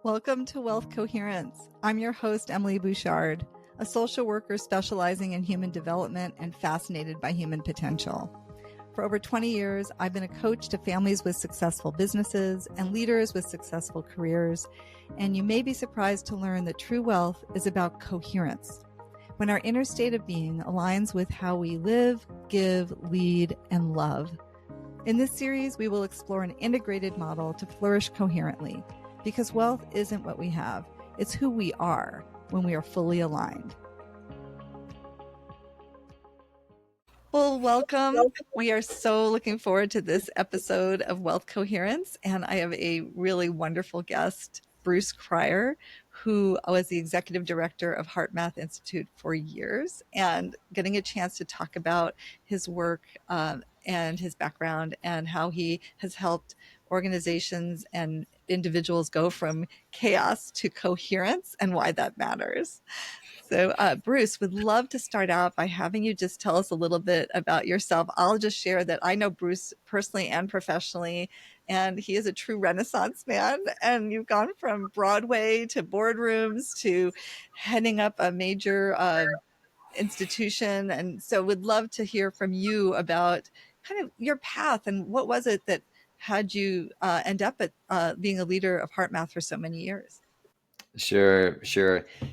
Welcome to Wealth Coherence. I'm your host, Emily Bouchard, a social worker specializing in human development and fascinated by human potential. For over 20 years, I've been a coach to families with successful businesses and leaders with successful careers, and you may be surprised to learn that true wealth is about coherence. When our inner state of being aligns with how we live, give, lead, and love. In this series, we will explore an integrated model to flourish coherently, because wealth isn't what we have, it's who we are when we are fully aligned. Well, welcome. We are so looking forward to this episode of Wealth Coherence, and I have a really wonderful guest, Bruce Cryer, who was the executive director of HeartMath Institute for years, and getting a chance to talk about his work and his background and how he has helped organizations and individuals go from chaos to coherence and why that matters. So Bruce, would love to start out by having you just tell us a little bit about yourself. I'll just share that I know Bruce personally and professionally, and he is a true Renaissance man. And you've gone from Broadway to boardrooms to heading up a major institution. And so would love to hear from you about kind of your path and what was it that had you end up at being a leader of HeartMath for so many years? Sure.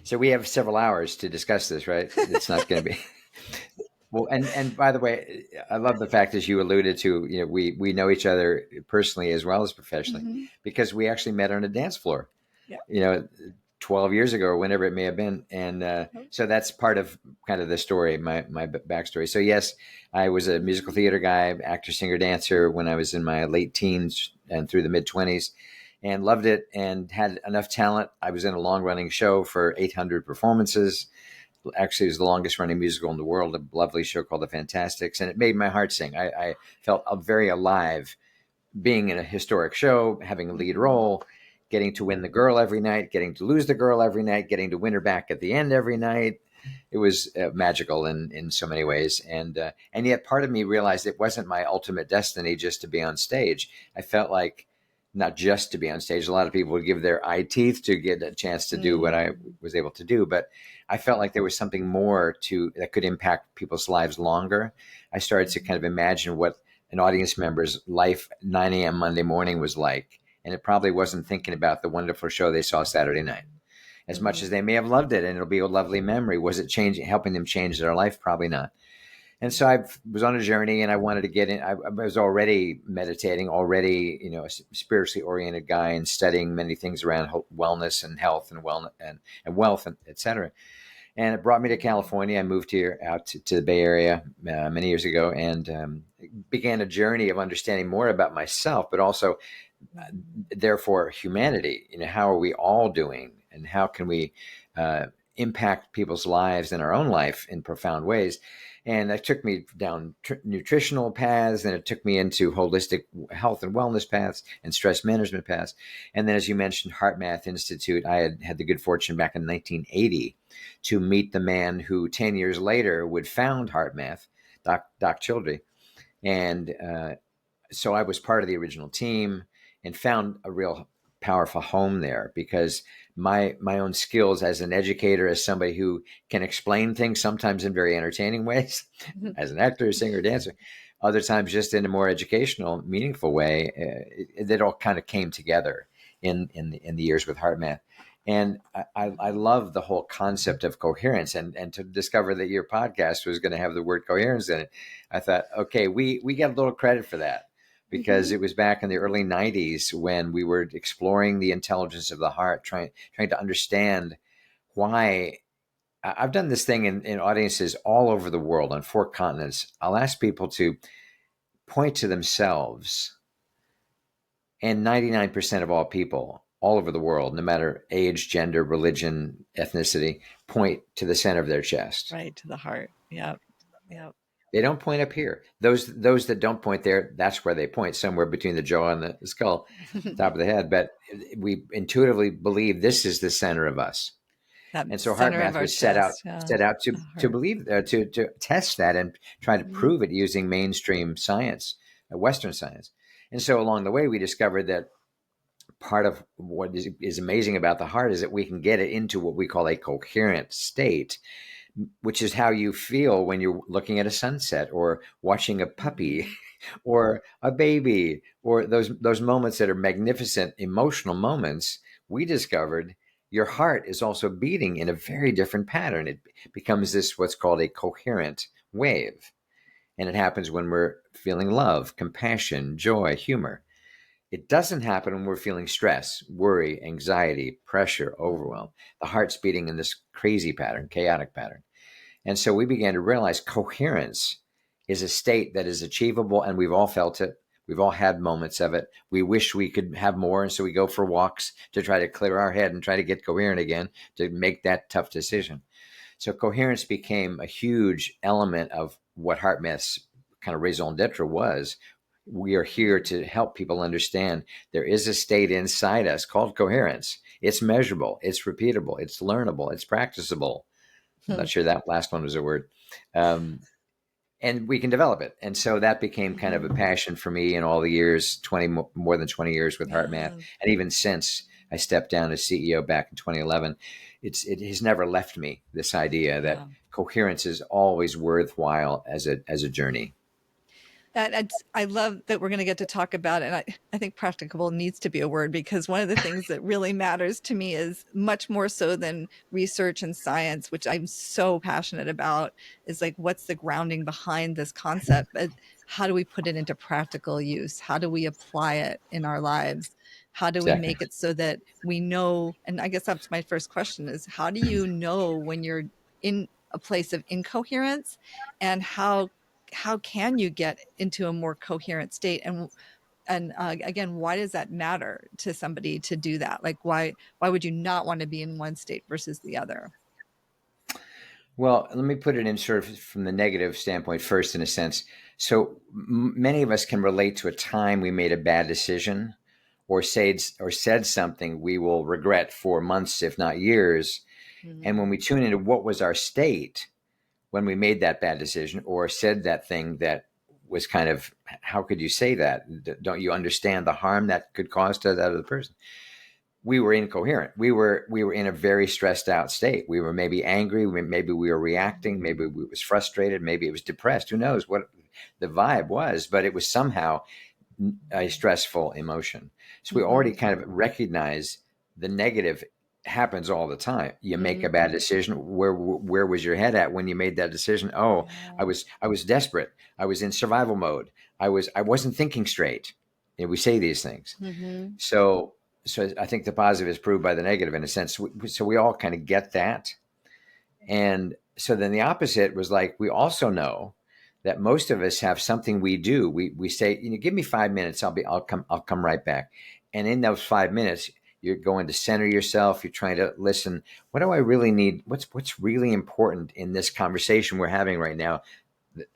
So we have several hours to discuss this, right? It's not going to be. Well, and by the way, I love the fact, as you alluded to, we know each other personally as well as professionally, because we actually met on a dance floor, 12 years ago or whenever it may have been. And so that's part of kind of the story, my backstory. So yes, I was a musical theater guy, actor, singer, dancer when I was in my late teens and through the mid 20s. And loved it and had enough talent. I was in a long-running show for 800 performances. Actually, it was the longest-running musical in the world, a lovely show called The Fantastics, and it made my heart sing. I felt very alive being in a historic show, having a lead role, getting to win the girl every night, getting to lose the girl every night, getting to win her back at the end every night. It was magical in so many ways. And yet part of me realized it wasn't my ultimate destiny just to be on stage. I felt like not just to be on stage. A lot of people would give their eye teeth to get a chance to do what I was able to do. But I felt like there was something more that could impact people's lives longer. I started to kind of imagine what an audience member's life 9 a.m. Monday morning was like. And it probably wasn't thinking about the wonderful show they saw Saturday night. As much as they may have loved it and it'll be a lovely memory, was it helping them change their life? Probably not. And so I was on a journey and I wanted to get in. I was already meditating, a spiritually oriented guy and studying many things around wellness and health and wellness and wealth, and et cetera. And it brought me to California. I moved here out to the Bay Area many years ago and began a journey of understanding more about myself, but also, therefore, humanity. How are we all doing and how can we impact people's lives and our own life in profound ways? And that took me down nutritional paths, and it took me into holistic health and wellness paths and stress management paths. And then, as you mentioned, HeartMath Institute, I had the good fortune back in 1980 to meet the man who 10 years later would found HeartMath, Doc Childry. And so I was part of the original team and found a real powerful home there, because my own skills as an educator, as somebody who can explain things sometimes in very entertaining ways, as an actor, singer, dancer, other times just in a more educational, meaningful way, it all kind of came together in the years with HeartMath. And I love the whole concept of coherence, and to discover that your podcast was going to have the word coherence in it, I thought, okay, we get a little credit for that. Because it was back in the early 90s when we were exploring the intelligence of the heart, trying to understand why. I've done this thing in audiences all over the world on 4 continents. I'll ask people to point to themselves, and 99% of all people all over the world, no matter age, gender, religion, ethnicity, point to the center of their chest. Right, to the heart. Yep. They don't point up here. Those that don't point there, that's where they point, somewhere between the jaw and the skull, top of the head. But we intuitively believe this is the center of us. And so HeartMath was set out to believe, to test that and try to prove it using mainstream science, Western science. And so along the way, we discovered that part of what is amazing about the heart is that we can get it into what we call a coherent state, which is how you feel when you're looking at a sunset or watching a puppy Mhm. or a baby, or those moments that are magnificent emotional moments. We discovered your heart is also beating in a very different pattern. It becomes this what's called a coherent wave. And it happens when we're feeling love, compassion, joy, humor. It doesn't happen when we're feeling stress, worry, anxiety, pressure, overwhelm. Mhm. The heart's beating in this crazy pattern, chaotic pattern. And so we began to realize coherence is a state that is achievable, and we've all felt it. We've all had moments of it. We wish we could have more, and so we go for walks to try to clear our head and try to get coherent again to make that tough decision. So coherence became a huge element of what HeartMath's kind of raison d'etre was. We are here Mhm. to help people understand there is a state inside us called coherence. It's measurable, it's repeatable, it's learnable, it's practicable. I'm not sure that last one was a word. Um, and we can develop it. And so that became kind of a Mhm. passion for me in all the years, 20 more than 20 years with HeartMath. Yeah. And even since I stepped down as CEO back in 2011, it has never left me, this idea that Yeah. coherence is always worthwhile as a journey. I love that we're going to get to talk about it. And I think practicable needs to be a word, because one of the things that really matters to me is much more so than research and science, which I'm so passionate about, is like, what's the grounding behind this concept? But how do we put it into practical use? How do we apply it in our lives? How do we Exactly. make it so that we know? And I guess that's my first question, is how do you know when you're in a place of incoherence, and how can you get into a more coherent state? And again, why does that matter to somebody to do that? Like, why would you not want to be in one state versus the other? Well, let me put it in sort of from the negative standpoint first, in a sense. So many of us can relate to a time we made a bad decision or said something we will regret for months, if not years. And when Mhm. we tune into what was our state when we made that bad decision or said that thing that was kind of, how could you say that? Don't you understand the harm that could cause to that other person? We were incoherent. We were in a very stressed out state. We were maybe angry. Maybe we were reacting. Maybe we was frustrated. Maybe it was depressed. Who knows what the vibe was? But it was somehow a stressful emotion. So we already Mhm. kind of recognize the negative happens all the time. You make a Mhm. bad decision. Where was your head at when you made that decision? Oh, I Yeah. was I was desperate. I was in survival mode. I wasn't thinking straight. We say these things. Mhm. So I think the positive is proved by the negative in a sense. So we all kind of get that. And so then the opposite was like, we also know that most of us have something we do. We say, give me 5 minutes. I'll come right back. And in those 5 minutes, you're going to center yourself. You're trying to listen. What do I really need? What's really important in this conversation we're having right now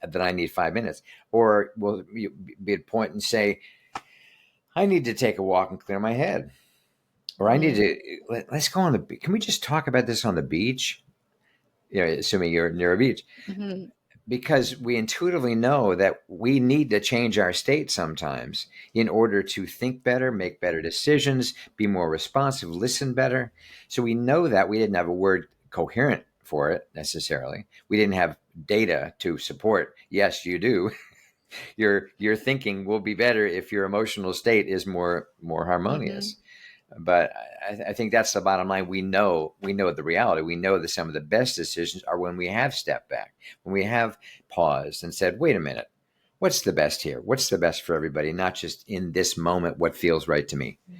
that I need 5 minutes? Or will you be at a point and say, I need to take a walk and clear my head. Or I need Mhm. to let's go on the. Can we just talk about this on the beach? Assuming you're near a beach, Mhm. because we intuitively know that we need to change our state sometimes in order to think better, make better decisions, be more responsive, listen better. So we know that we didn't have a word coherent for it necessarily. We didn't have data to support. Yes, you do. Your thinking will be better if your emotional state is more Mhm. harmonious. But I think that's the bottom line. We know the reality. We know that some of the best decisions are when we have stepped back, when we have paused and said, wait a minute, what's the best here? What's the best for everybody, not just in this moment, what feels right to me? So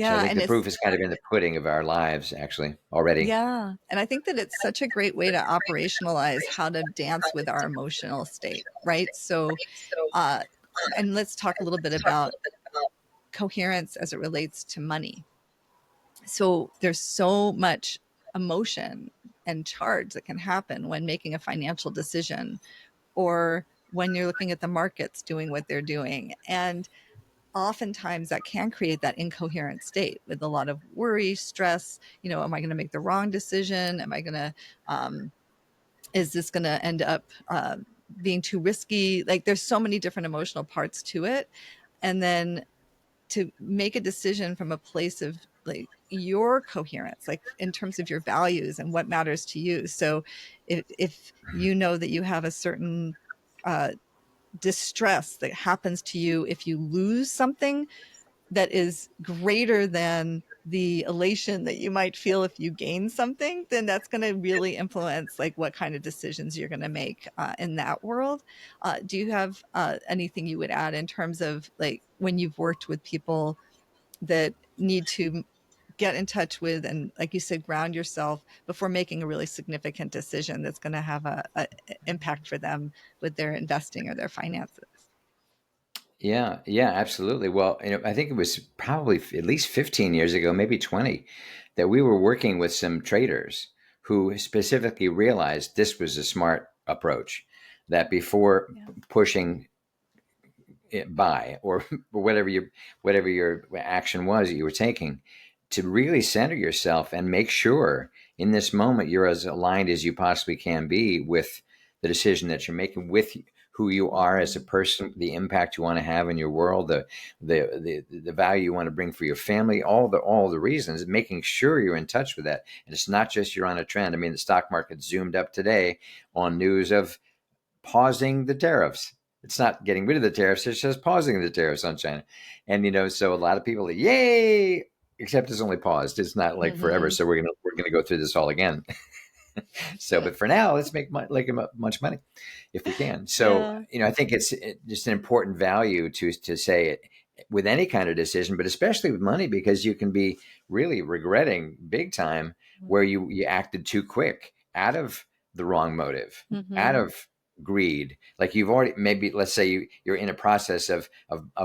I Yeah, think and the it's proof is kind of in the pudding of our lives, actually, already. yeah, and I think that it's such a great way to operationalize how to dance with our emotional state, right? So, uh, and let's talk a little bit about coherence as it relates to money. So there's so much emotion and charge that can happen when making a financial decision, or when you're looking at the markets doing what they're doing. And oftentimes that can create that incoherent state with a lot of worry, stress. Am I going to make the wrong decision? Am I going to, is this going to end up being too risky? Like, there's so many different emotional parts to it. And then to make a decision from a place of like your coherence, like in terms of your values and what matters to you. So if you know that you have a certain distress that happens to you if you lose something that is greater than the elation that you might feel if you gain something, then that's going to really influence like what kind of decisions you're going to make in that world. Do you have anything you would add in terms of like when you've worked with people that need to get in touch with and, like you said, ground yourself before making a really significant decision that's going to have a impact for them with their investing or their finances? Yeah, yeah, absolutely. Well, I think it was probably at least 15 years ago, maybe 20, that we were working with some traders who specifically realized this was a smart approach, that before Yeah. pushing it by or whatever your action was that you were taking, to really center yourself and make sure in this moment you're as aligned as you possibly can be with the decision that you're making, with who you are as a person, the impact you want to have in your world, the value you want to bring for your family, all the reasons, making sure you're in touch with that. And it's not just you're on a trend. I mean, the stock market zoomed up today on news of pausing the tariffs. It's not getting rid of the tariffs, it's just pausing the tariffs on China. And so a lot of people are, yay, except it's only paused. It's not like forever. Mm-hmm. So we're gonna go through this all again. So, but for now, let's make much money if we can. So, Yeah. I think it's just an important value to say it with any kind of decision, but especially with money, because you can be really regretting big time where you acted too quick out of the wrong motive, out Mm-hmm. of greed. Like you've already, maybe let's say you're in a process of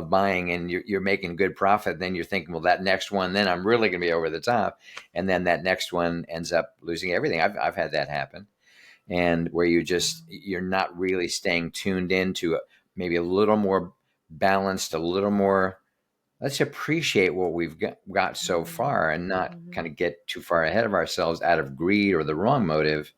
buying and you're making good profit. Then you're thinking, well, that next one, then I'm really going to be over the top. And then that next one ends up losing everything. I've had that happen. And where you're not really staying tuned into maybe a little more balanced, a little more, let's appreciate what we've got so far and not Mm-hmm. kind of get too far ahead of ourselves out of greed or the wrong motive.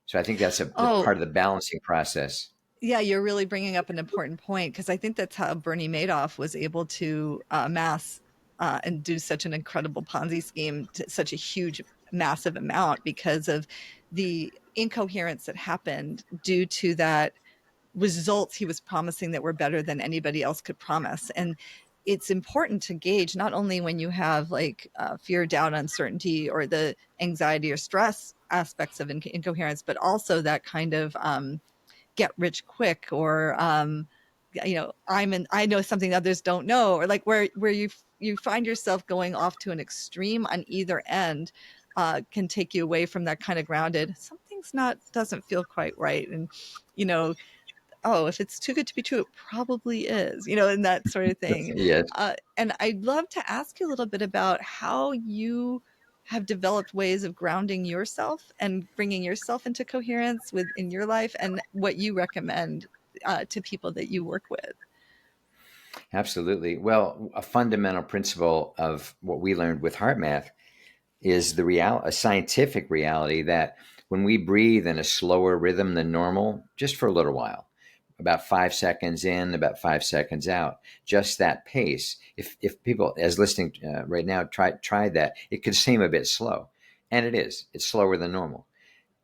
So I think that's the Oh, part of the balancing process. yeah, you're really bringing up an important point because I think that's how Bernie Madoff was able to amass and do such an incredible Ponzi scheme to such a huge, massive amount because of the incoherence that happened due to that results he was promising that were better than anybody else could promise. And it's important to gauge not only when you have like fear, doubt, uncertainty, or the anxiety or stress aspects of incoherence, but also that kind of get rich quick or I know something others don't know, or like where you find yourself going off to an extreme on either end can take you away from that kind of grounded something's not doesn't feel quite right. And you know oh, if it's too good to be true, it probably is, and that sort of thing. Yes. And I'd love to ask you a little bit about how you have developed ways of grounding yourself and bringing yourself into coherence within your life and what you recommend to people that you work with. Absolutely. Well, a fundamental principle of what we learned with HeartMath is a scientific reality that when we breathe in a slower rhythm than normal, just for a little while, about 5 seconds in, about 5 seconds out, just that pace. If people as listening right now try that, it could seem a bit slow, and it is. It's slower than normal.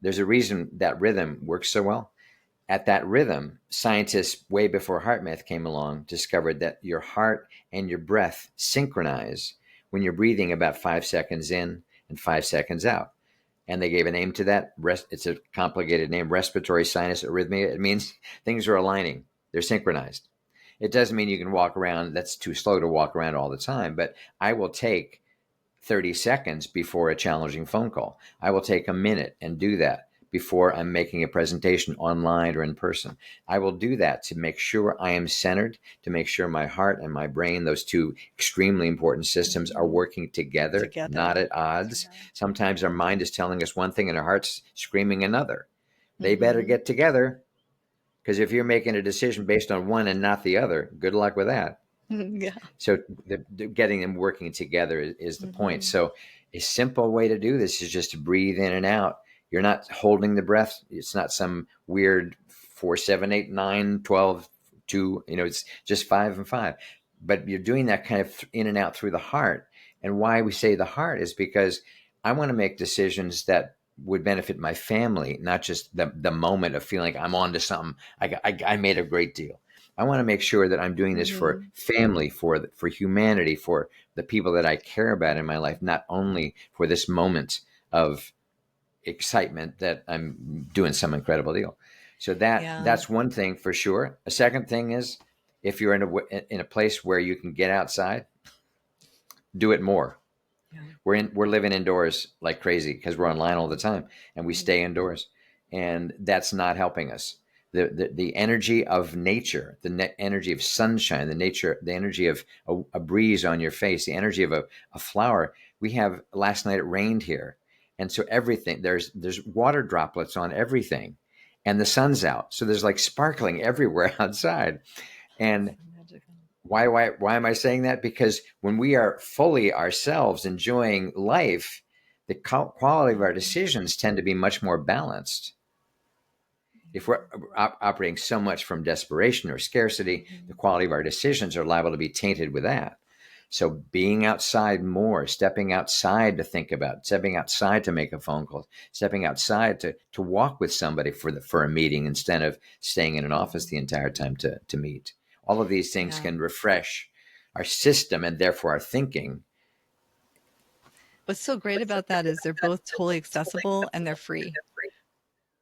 There's a reason that rhythm works so well. At that rhythm, scientists way before HeartMath came along discovered that your heart and your breath synchronize when you're breathing about 5 seconds in and 5 seconds out. And they gave a name to that. It's a complicated name, respiratory sinus arrhythmia. It means things are aligning. They're synchronized. It doesn't mean you can walk around. That's too slow to walk around all the time. But I will take 30 seconds before a challenging phone call. I will take a minute and do that before I'm making a presentation online or in person. I will do that to make sure I am centered, to make sure my heart and my brain, those two extremely important systems, are working together, not Together. at odds. Sometimes our mind is telling us one thing and our heart's screaming another. They better Mm-hmm. get together, because if you're making a decision based on one and not the other, good luck with that. Yeah. So getting them working together is the point. Mm-hmm. So a simple way to do this is just to breathe in and out. You're not holding the breath. It's not some weird 4, 7, 8, 9, 12, 2. It's just 5 and 5. but you're doing that kind of in and out through the heart. And why we say the heart is because I want to make decisions that would benefit my family, not just the moment of feeling like I'm on to something. I made a great deal. I want to make sure that I'm doing this for Mhm. family, for humanity, for the people that I care about in my life, not only for this moment of excitement that I'm doing some incredible deal. So Yeah. that's one thing for sure. A second thing is, if you're in a place where you can get outside, do it more. Yeah. We're living indoors like crazy because we're online all the time, and we Right. stay indoors, and that's not helping us. The energy of nature, the energy of sunshine, the energy of a breeze on your face, the energy of a flower. We have last night it rained here, and so everything there's water droplets on everything, and the sun's out, so there's like sparkling everywhere outside. And So magical. why am I saying that? Because when we are fully ourselves enjoying life, the quality of our Mhm. decisions tend to be much more balanced. If we're operating so much from desperation or scarcity, the Mhm. quality of our decisions are liable to be tainted with that. So being outside more, stepping outside to think about, stepping outside to make a phone call, stepping outside to walk with somebody for a meeting instead of staying in an office the Mhm. entire time to meet. All of these things Yeah. can refresh our system and therefore our thinking. What's so great about that is they're both totally accessible and they're free,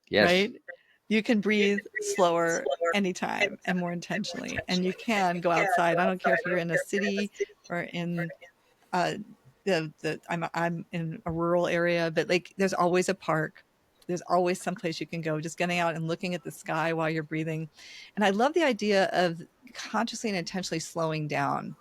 Yes, right? You can breathe slower anytime and more intentionally, and you can go outside. I don't care if you're in a city or in uh I'm in a rural area, but like there's always a park. There's always someplace you can go, just getting out and looking at the sky while you're breathing. And I love the idea of consciously and intentionally slowing down,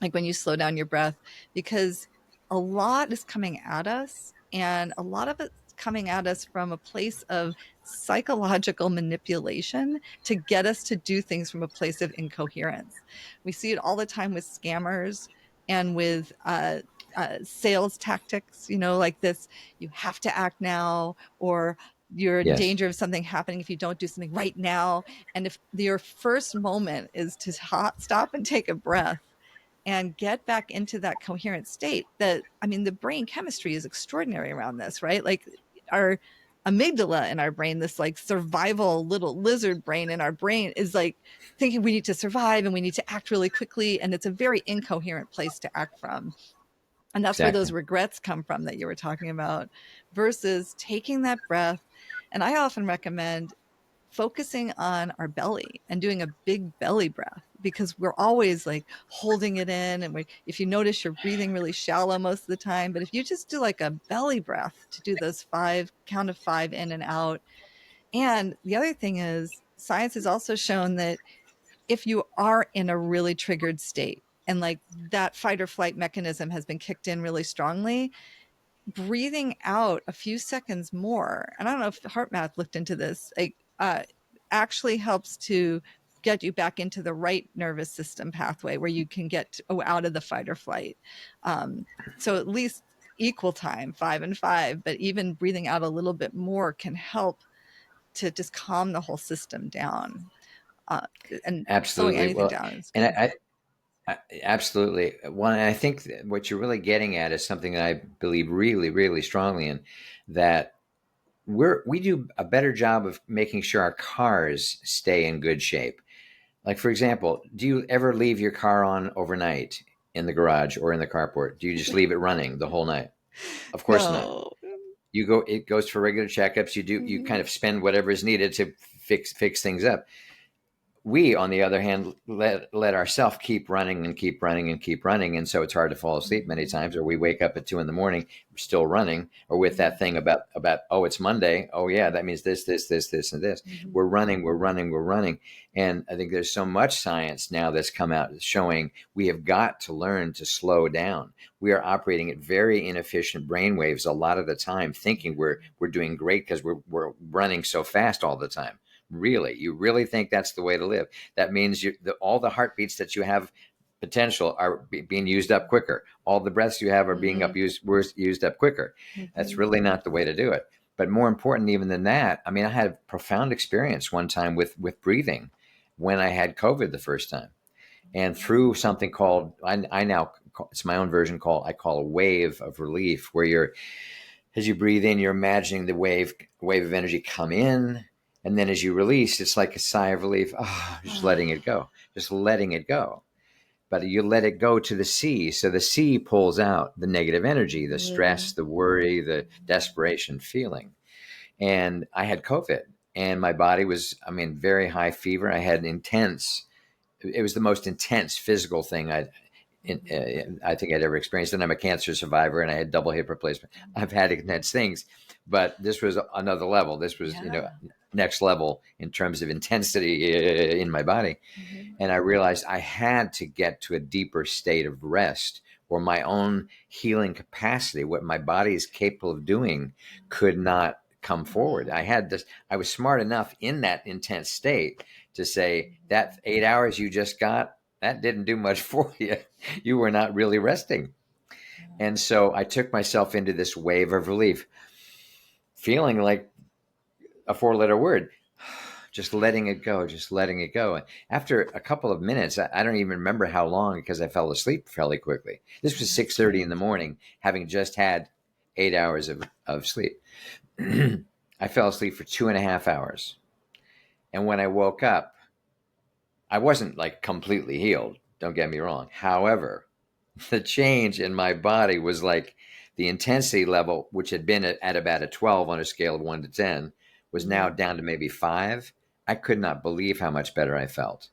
like when you slow down your breath, because a lot is coming at us, and a lot of it's coming at us from a place of psychological manipulation to get us to do things from a place of incoherence. We see it all the time with scammers and with sales tactics, like this: you have to act now, or you're in yes, danger of something happening if you don't do something right now. And if your first moment is to stop and take a breath and get back into that coherent state, that, I mean, the brain chemistry is extraordinary around this, right? Like our amygdala in our brain, this like survival little lizard brain in our brain, is like thinking we need to survive and we need to act really quickly, and it's a very incoherent place to act from. And that's where those exactly. regrets come from that you were talking about, versus taking that breath. And I often recommend focusing on our belly and doing a big belly breath, because we're always like holding it in, and if you notice, you're breathing really shallow most of the time. But if you just do like a belly breath to do those count of five in and out. And the other thing is, science has also shown that if you are in a really triggered state, and like that fight or flight mechanism has been kicked in really strongly, breathing out a few seconds more, and I don't know if HeartMath looked into this, like actually helps to get you back into the right nervous system pathway where you can get out of the fight or flight. um, so at least equal time, five and five, but even breathing out a little bit more can help to just calm the whole system down. uh, and slowing Absolutely. anything Well, down is and good. absolutely. One, and I think what you're really getting at is something that I believe really, really strongly in, that we do a better job of making sure our cars stay in good shape. Like, for example, do you ever leave your car on overnight in the garage or in the carport? Do you just leave it running the whole night? Of course not. No. It goes for regular checkups. You kind Mhm. of spend whatever is needed to fix things up. We, on the other hand, let ourselves keep running and keep running and keep running, and so it's hard to fall asleep many Mhm. times. Or we wake up at 2 in the morning, we're still running, or with that Mhm. thing about oh, it's Monday. Oh yeah, that means this, and this. Mhm. We're running, and I think there's so much science now that's come out showing we have got to learn to slow down. We are operating at very inefficient brain waves a lot of the time, thinking we're doing great because we're running so fast all the time. Really, you really think that's the way to live? That means all the heartbeats that you have potential are being used up quicker. All the breaths you have are being Mhm. used up quicker. That's Mhm. really not the way to do it. But more important even than that, I mean, I had a profound experience one time with breathing when I had COVID the first time. And through something called, I now, it's my own version called, I call a wave of relief, where you're, as you breathe in, you're imagining the wave of energy come in. And then as you release, it's like a sigh of relief. Oh, just letting it go, just letting it go. But you let it go to the sea. So the sea pulls out the negative energy, the stress, the worry, the desperation feeling. And I had COVID, and my body was, I mean, very high fever. I had intense, it was the most intense physical thing I think I'd ever experienced. And I'm a cancer survivor, and I had double hip replacement. I've had intense things, but this was another level. This was, next level in terms of intensity in my body. And I realized I had to get to a deeper state of rest, or my own healing capacity, what my body is capable of doing, could not come forward. I was smart enough in that intense state to say that 8 hours you just got, that didn't do much for you. You were not really resting. And so I took myself into this wave of relief, feeling like a 4-letter word, just letting it go, just letting it go. After a couple of minutes, I don't even remember how long, because I fell asleep fairly quickly. This was 6:30 in the morning, having just had 8 hours of sleep. I fell asleep for 2.5 hours. And when I woke up, I wasn't like completely healed. Don't get me wrong. However, the change in my body was like the intensity level, which had been at about a 12 on a scale of 1 to 10, was now down to maybe 5. I could not believe how much better I felt.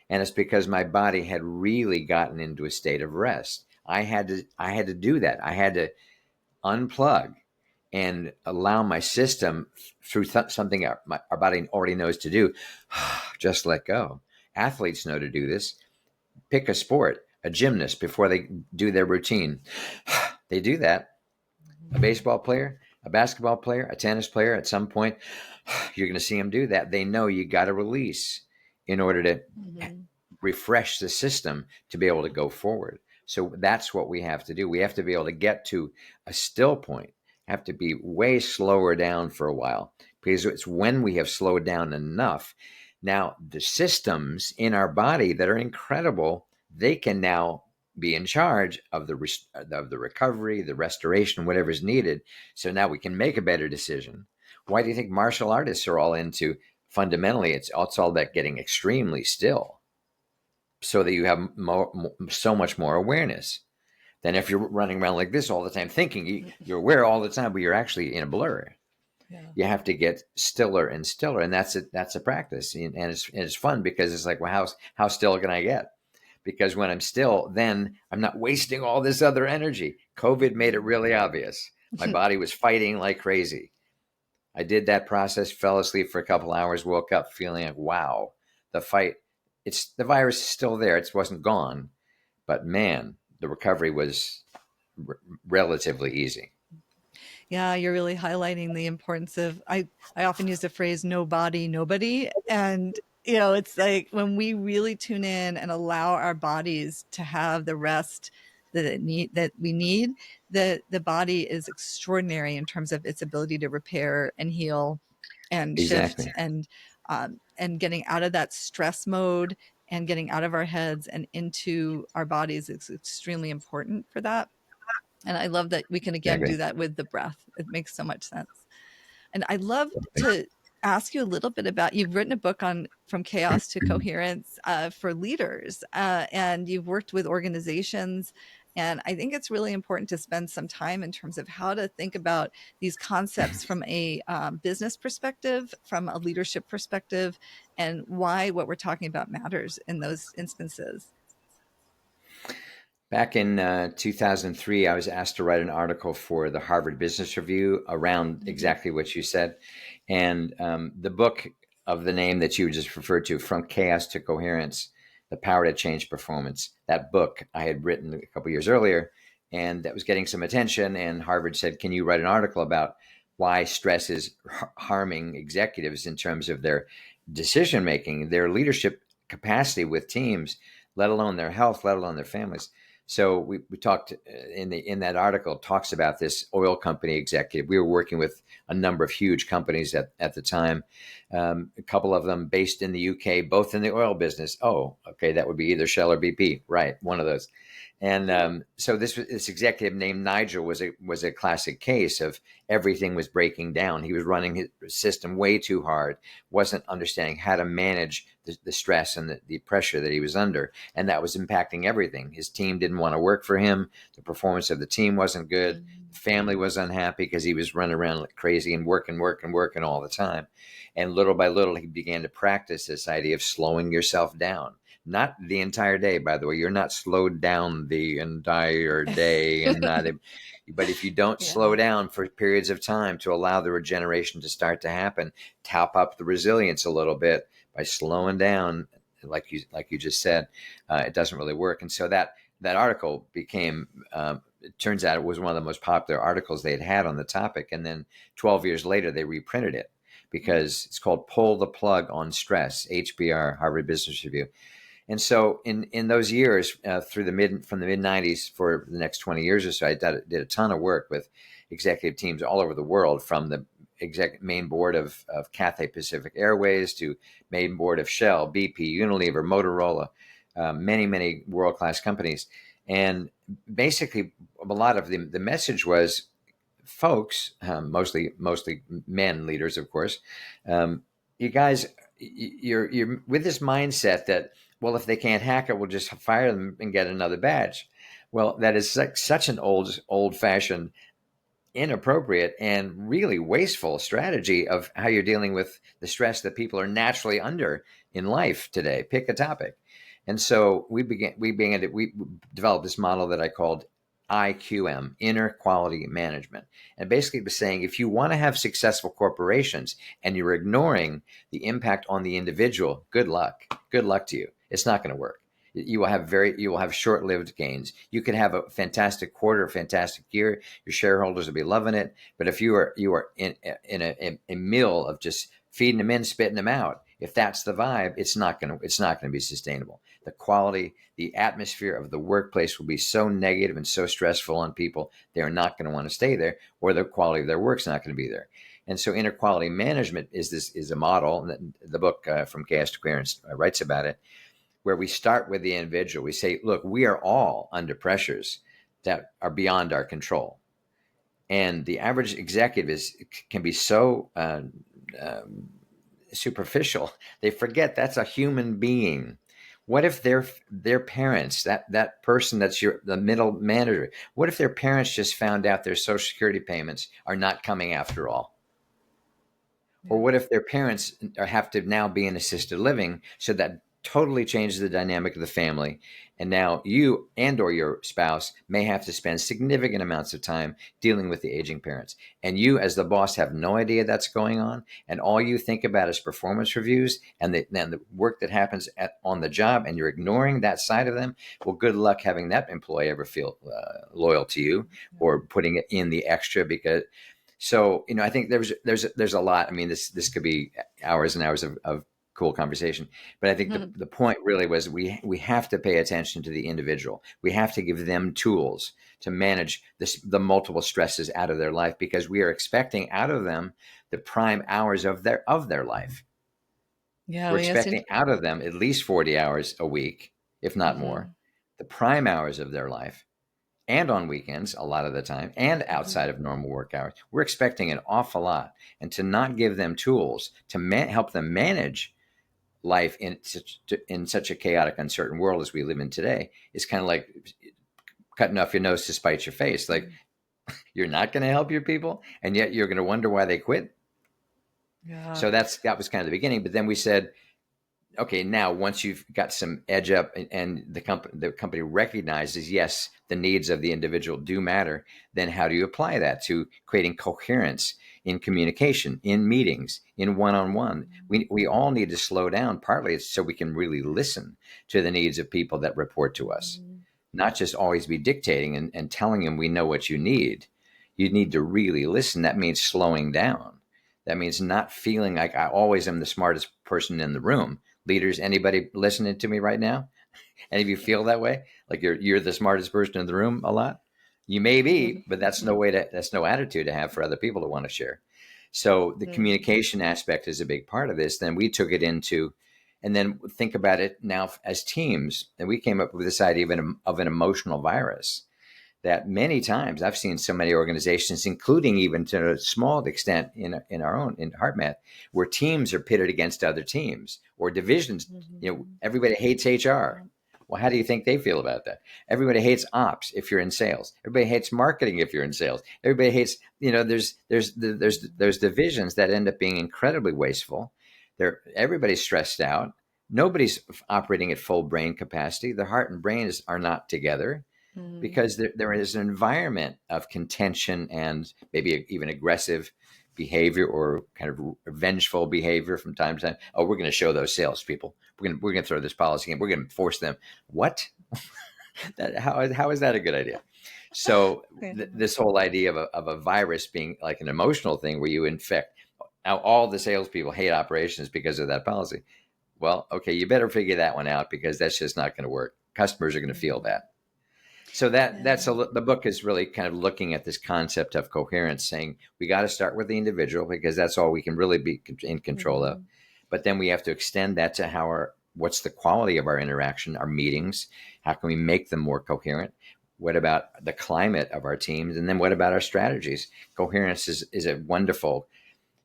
And it's because my body had really gotten into a state of rest. I had to do that. I had to unplug and allow my system, through something our body already knows to do, just let go. Athletes know to do this. Pick a sport, a gymnast, before they do their routine. They do that. A baseball player, a basketball player, a tennis player, at some point, you're going to see them do that. They know you got to release in order to refresh the system to be able to go forward. So that's what we have to do. We have to be able to get to a still point, have to be way slower down for a while, because it's when we have slowed down enough. Now, the systems in our body that are incredible, they can now be in charge of the recovery, the restoration, whatever is needed. So now we can make a better decision. Why do you think martial artists are all into, fundamentally, it's all about getting extremely still, so that you have so much more awareness than if you're running around like this all the time, thinking you're aware all the time, but you're actually in a blur. You have to get stiller and stiller, and that's a practice, and it's fun, because it's like, well, how still can I get? Because when I'm still, then I'm not wasting all this other energy. COVID made it really obvious. My body was fighting like crazy. I did that process, fell asleep for a couple hours, woke up feeling like, wow, the fight, the virus is still there. It wasn't gone, but man, the recovery was relatively easy. Yeah, you're really highlighting the importance of, I often use the phrase no body, nobody. And, it's like when we really tune in and allow our bodies to have the rest that we need, the body is extraordinary in terms of its ability to repair and heal and shift, Exactly. and getting out of that stress mode and getting out of our heads and into our bodies is extremely important for that. And I love that we can again do Exactly. that with the breath. It makes so much sense. And I'd love to ask you a little bit about, you've written a book on From Chaos to Coherence for leaders, and you've worked with organizations. And I think it's really important to spend some time in terms of how to think about these concepts from a business perspective, from a leadership perspective, and why what we're talking about matters in those instances. Back in 2003, I was asked to write an article for the Harvard Business Review around exactly what you said. And the book of the name that you just referred to, From Chaos to Coherence, The Power to Change Performance, that book I had written a couple years earlier, and that was getting some attention. And Harvard said, can you write an article about why stress is harming executives in terms of their decision-making, their leadership capacity with teams, let alone their health, let alone their families. So we talked in that article, talks about this oil company executive. We were working with a number of huge companies at the time, a couple of them based in the UK, both in the oil business. Oh, okay, that would be either Shell or BP, right? One of those. And so this executive named Nigel was a classic case of everything was breaking down. He was running his system way too hard, wasn't understanding how to manage the stress and the pressure that he was under, and that was impacting everything. His team didn't want to work for him. The performance of the team wasn't good. The family was unhappy because he was running around like crazy and working all the time. And little by little, he began to practice this idea of slowing yourself down. Not the entire day, by the way. You're not slowed down the entire day, and not. But if you don't slow Yeah. down for periods of time to allow the regeneration to start to happen, top up the resilience a little bit by slowing down, like you just said, it doesn't really work. And so that article became. It turns out it was one of the most popular articles they had on the topic. And then 12 years later, they reprinted it because it's called "Pull the Plug on Stress," HBR, Harvard Business Review. And so in those years, from the mid '90s for the next 20 years or so, I did a ton of work with executive teams all over the world, from the main board of Cathay Pacific Airways to main board of Shell, BP, Unilever, Motorola, many world-class companies. And basically, a lot of the message was, folks, mostly men leaders, of course, you guys, you're with this mindset that, well, if they can't hack it, we'll just fire them and get another badge. Well, that is such an old fashioned, inappropriate, and really wasteful strategy of how you're dealing with the stress that people are naturally under in life today. Pick a topic. And so we developed this model that I called IQM, Inner Quality Management. And basically it was saying, if you want to have successful corporations and you're ignoring the impact on the individual, good luck. Good luck to you. It's not going to work. You will have short-lived gains. You can have a fantastic quarter, a fantastic year. Your shareholders will be loving it. But if you are in a mill of just feeding them in, spitting them out, if that's the vibe, it's not going to be sustainable. The quality, the atmosphere of the workplace will be so negative and so stressful on people, they're not going to want to stay there, or the quality of their work's not going to be there. And so inner quality management is a model. The book from Chaos to Coherence writes about it, where we start with the individual. We say, look, we are all under pressures that are beyond our control. And the average executive can be so superficial. They forget that's a human being. What if their parents, that person that's the middle manager, what if their parents just found out their Social Security payments are not coming after all? Or what if their parents have to now be in assisted living, so that totally changes the dynamic of the family, and now you and or your spouse may have to spend significant amounts of time dealing with the aging parents, and you as the boss have no idea that's going on, and all you think about is performance reviews and the work that happens on the job, and you're ignoring that side of them. Well, good luck having that employee ever feel loyal to you, or putting it in the extra. Because so, I think there's a lot. I mean, this could be hours and hours of cool conversation, but I think the point really was we have to pay attention to the individual. We have to give them tools to manage the multiple stresses out of their life, because we are expecting out of them the prime hours of their life. Yeah, We're we have expecting out of them at least 40 hours a week, if not more, the prime hours of their life. And on weekends, a lot of the time, and outside of normal work hours. We're expecting an awful lot. And to not give them tools to help them manage life in such a chaotic, uncertain world as we live in today is kind of like cutting off your nose to spite your face. Like, you're not going to help your people, and yet you're going to wonder why they quit. Yeah. So that was kind of the beginning. But then we said, okay, now once you've got some edge up, and the company recognizes, yes, the needs of the individual do matter, then how do you apply that to creating coherence in communication, in meetings, in one-on-one? We all need to slow down, partly so we can really listen to the needs of people that report to us, not just always be dictating and telling them we know what you need. You need to really listen. That means slowing down. That means not feeling like I always am the smartest person in the room. Leaders, anybody listening to me right now? Any of you feel that way? Like you're the smartest person in the room a lot? You may be, but that's no attitude to have for other people to want to share. So the Mm, communication aspect is a big part of this. Then we took it into, and then think about it now as teams. And we came up with this idea of an emotional virus that many times I've seen so many organizations, including even to a small extent in our own in HeartMath, where teams are pitted against other teams or divisions. mhm. Everybody hates HR. Yeah. Well, how do you think they feel about that? Everybody hates ops if you're in sales. Everybody hates marketing if you're in sales. Everybody hates. There's divisions that end up being incredibly wasteful. Everybody's stressed out. Nobody's operating at full brain capacity. The heart and brain are not together Mm, because there is an environment of contention and maybe even aggressive behavior or kind of vengeful behavior from time to time. Oh, we're going to show those salespeople. We're going to throw this policy in. We're going to force them. What? How is that a good idea? So yeah. this whole idea of a virus being like an emotional thing where you infect. Now all the salespeople hate operations because of that policy. Well, okay, you better figure that one out because that's just not going to work. Customers are going to feel Mhm. that. So Yeah. the book is really kind of looking at this concept of coherence, saying we got to start with the individual because that's all we can really be in control of. Mhm. But then we have to extend that to what's the quality of our interaction, our meetings? How can we make them more coherent? What about the climate of our teams? And then what about our strategies? Coherence is a wonderful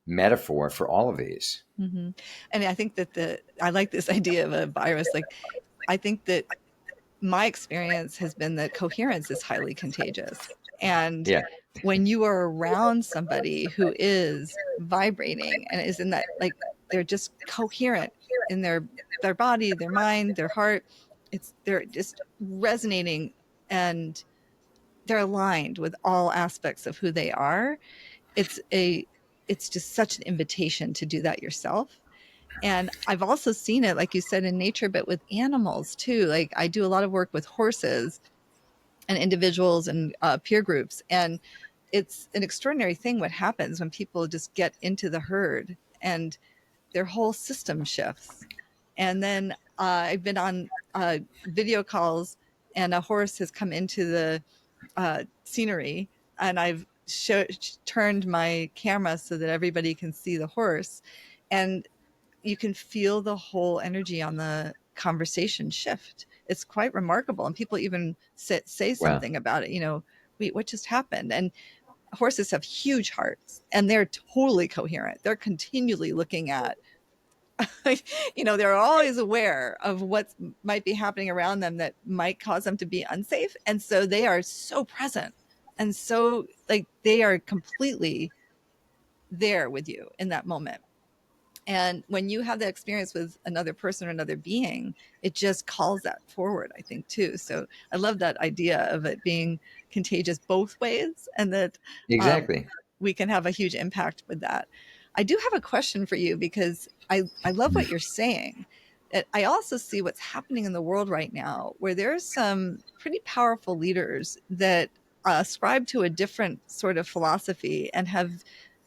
metaphor for all of these. Mhm. And I think that I like this idea of a virus. Like, I think that my experience has been that coherence is highly contagious. And Yeah, when you are around somebody who is vibrating and is in that, like, they're just coherent in their body, their mind, their heart, they're just resonating, and they're aligned with all aspects of who they are. It's a it's just such an invitation to do that yourself. And I've also seen it, like you said, in nature, but with animals too. Like, I do a lot of work with horses and individuals and peer groups. And it's an extraordinary thing what happens when people just get into the herd and their whole system shifts. And then I've been on video calls, and a horse has come into the scenery, and I've turned my camera so that everybody can see the horse. And you can feel the whole energy on the conversation shift. It's quite remarkable. And people even say wow, something about it, wait, what just happened? And horses have huge hearts, and they're totally coherent. They're continually looking at, they're always aware of what might be happening around them that might cause them to be unsafe. And so they are so present, and so, like, they are completely there with you in that moment. And when you have that experience with another person or another being, it just calls that forward, I think, too. So I love that idea of it being contagious both ways, and that um, exactly. we can have a huge impact with that. I do have a question for you, because I love what you're saying. I also see what's happening in the world right now, where there's some pretty powerful leaders that ascribe to a different sort of philosophy and have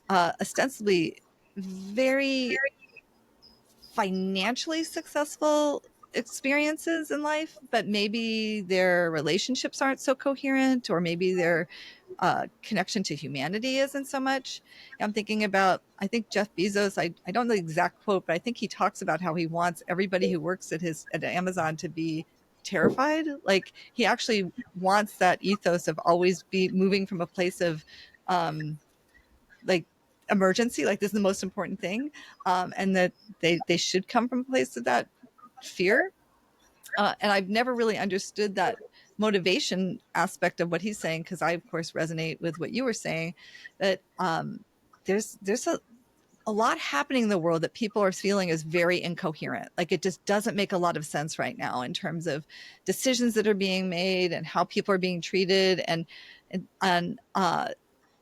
ostensibly very financially successful experiences in life, but maybe their relationships aren't so coherent, or maybe their connection to humanity isn't so much. I'm thinking about, I think Jeff Bezos, I don't know the exact quote, but I think he talks about how he wants everybody who works at Amazon to be terrified. Like, he actually wants that ethos of always be moving from a place of um, like emergency, like this is the most important thing, and that they should come from a place of that fear. And I've never really understood that motivation aspect of what he's saying, because I of course resonate with what you were saying, that there's a lot happening in the world that people are feeling is very incoherent. Like, it just doesn't make a lot of sense right now in terms of decisions that are being made and how people are being treated. And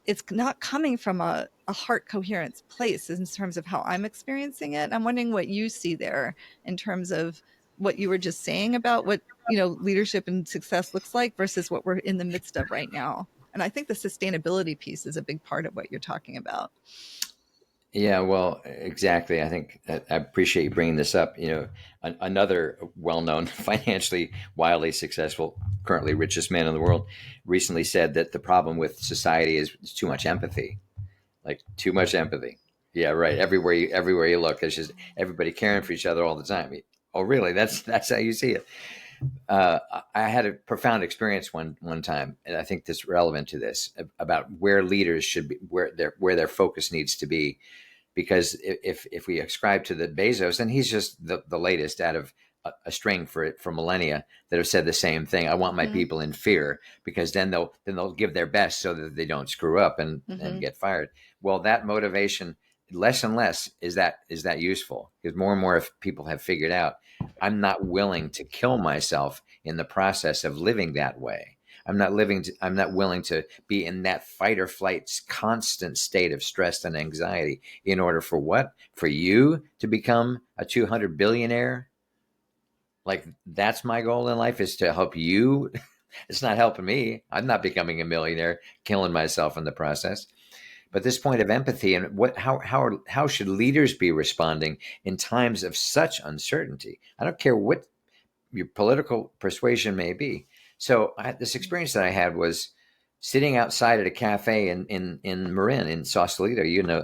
it's not coming from a heart coherence place in terms of how I'm experiencing it. I'm wondering what you see there in terms of what you were just saying about what, leadership and success looks like versus what we're in the midst of right now. And I think the sustainability piece is a big part of what you're talking about. Yeah, well, exactly. I think I appreciate you bringing this up. Another well-known, financially wildly successful, currently richest man in the world, recently said that the problem with society is too much empathy, like too much empathy. Yeah, right. Everywhere you look, there's just everybody caring for each other all the time. Oh, really? That's how you see it. I had a profound experience one time, and I think that's relevant to this about where leaders should be, where their focus needs to be, because if we ascribe to the Bezos, and he's just the latest out of a string for millennia that have said the same thing. I want my Mm-hmm. people in fear, because then they'll give their best so that they don't screw up and Mm-hmm. get fired. Well, that motivation, less and less is that useful, because more and more if people have figured out I'm not willing to kill myself in the process of living that way. I'm not willing to be in that fight or flight constant state of stress and anxiety in order for what? For you to become a 200 billionaire? Like, that's my goal in life, is to help you. It's not helping me. I'm not becoming a millionaire, killing myself in the process. But this point of empathy, and how should leaders be responding in times of such uncertainty? I don't care what your political persuasion may be. So this experience that I had was sitting outside at a cafe in Marin in Sausalito. You know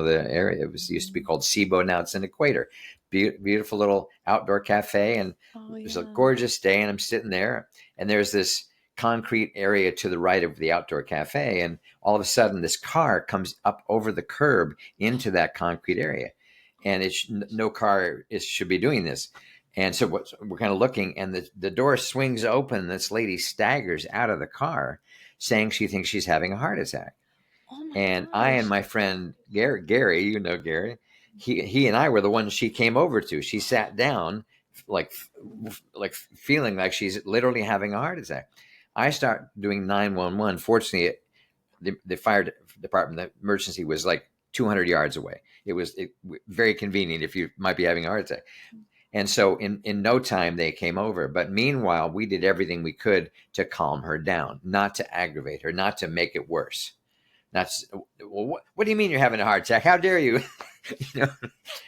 the area. It used to be called Cibo. Now it's in Equator. Beautiful little outdoor cafe, and Oh, it was a yeah. gorgeous day. And I'm sitting there, and there's this concrete area to the right of the outdoor cafe, and all of a sudden this car comes up over the curb into that concrete area, and no car should be doing this. And so we're kind of looking, and the door swings open, and this lady staggers out of the car, saying she thinks she's having a heart attack. Oh my And I and gosh. my friend Gary, Gary, he and I were the ones she came over to. She sat down, like like feeling like she's literally having a heart attack. I start doing 911. Fortunately, the fire department, the emergency was like 200 yards away. It was very convenient if you might be having a heart attack. And so in no time they came over. But meanwhile, we did everything we could to calm her down, not to aggravate her, not to make it worse. Not, well, what do you mean you're having a heart attack? How dare you? you know,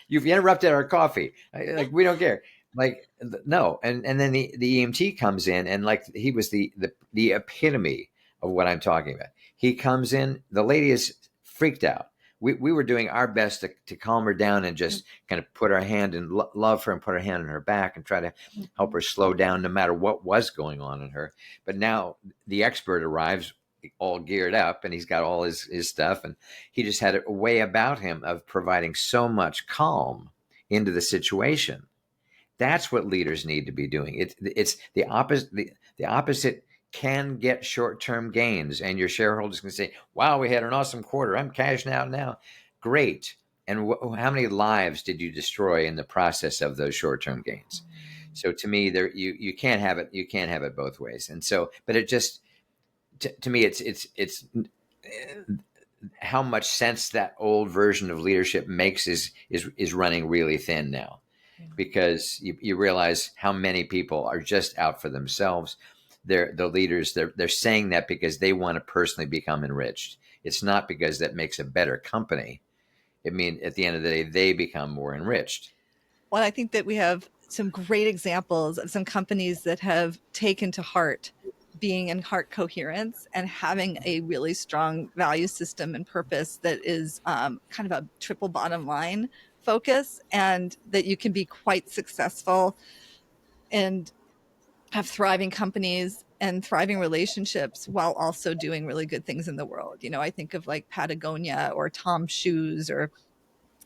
you've interrupted our coffee. Like, we don't care. Like, no. And then the EMT comes in, and like, he was the epitome of what I'm talking about. He comes in, the lady is freaked out. We were doing our best to calm her down and just kind of put our hand and love her and put our hand on her back and try to help her slow down no matter what was going on in her. But now the expert arrives all geared up, and he's got all his stuff, and he just had a way about him of providing so much calm into the situation. That's what leaders need to be doing. It's the opposite. The opposite can get short-term gains, and your shareholders can say, wow, we had an awesome quarter, I'm cashing out now. Great. And how many lives did you destroy in the process of those short-term gains? So to me, there you can't have it. You can't have it both ways. And so, but it just, to me, it's how much sense that old version of leadership makes is running really thin now, because you realize how many people are just out for themselves. They're the leaders. They're saying that because they want to personally become enriched. It's not because that makes a better company. I mean, at the end of the day, they become more enriched. Well, I think that we have some great examples of some companies that have taken to heart being in heart coherence and having a really strong value system and purpose that is kind of a triple bottom line focus, and that you can be quite successful and have thriving companies and thriving relationships while also doing really good things in the world. I think of like Patagonia or Tom Shoes or